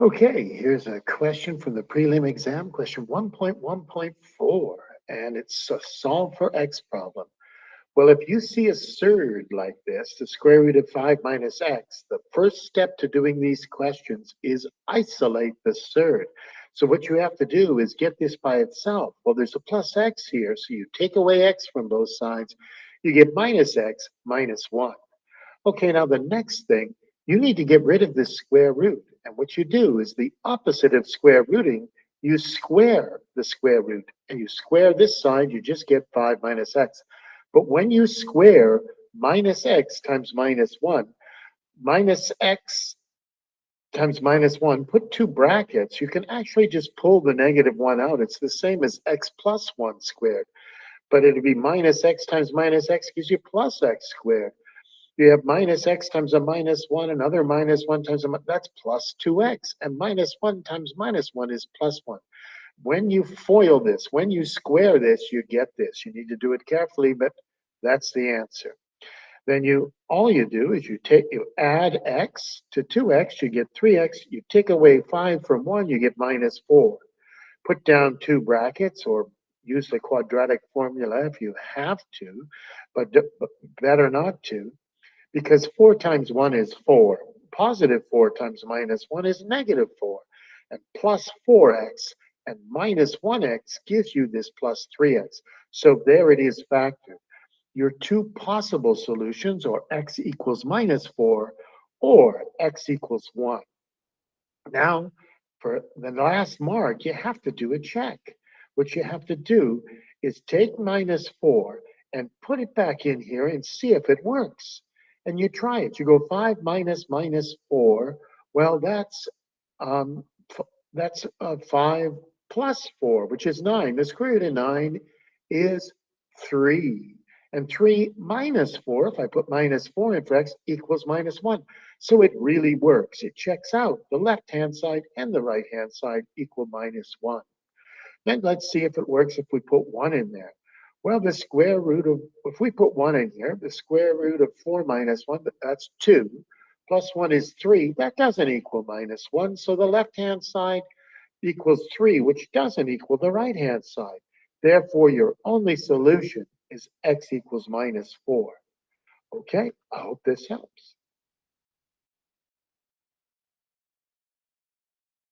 Okay, here's a question from the prelim exam, question 1.1.4, and it's a solve for x problem. Well, if you see a surd like this, the square root of 5 minus x, the first step to doing these questions is isolate the surd. So what you have to do is get this by itself. Well, there's a plus x here, so you take away x from both sides, you get minus x minus 1. Okay, now the next thing, you need to get rid of this square root. And what you do is the opposite of square rooting, you square the square root. And you square this side, you just get 5 minus x. But when you square minus x times minus 1, minus x times minus 1, put two brackets, you can actually just pull the negative 1 out. It's the same as x plus 1 squared. But it'd be minus x times minus x gives you plus x squared. You have minus x times a minus 1, another minus 1 times that's plus 2x. And minus 1 times minus 1 is plus 1. When you FOIL this, when you square this, you get this. You need to do it carefully, but that's the answer. Then all you do is you add x to 2x, you get 3x. You take away 5 from 1, you get minus 4. Put down two brackets or use the quadratic formula if you have to, but better not to. Because 4 times 1 is 4. Positive 4 times minus 1 is negative 4. And plus 4x and minus 1x gives you this plus 3x. So there it is factored. Your two possible solutions are x equals minus 4 or x equals 1. Now, for the last mark, you have to do a check. What you have to do is take minus 4 and put it back in here and see if it works. And you try it. You go 5 minus minus 4. Well, that's 5 plus 4, which is 9. The square root of 9 is 3. And 3 minus 4, if I put minus 4 in for x, equals minus 1. So it really works. It checks out. The left-hand side and the right-hand side equal minus 1. Then let's see if it works if we put 1 in there. Well, the square root of, if we put 1 in here, the square root of 4 minus 1, that's 2, plus 1 is 3. That doesn't equal minus 1. So the left-hand side equals 3, which doesn't equal the right-hand side. Therefore, your only solution is x equals minus 4. Okay, I hope this helps.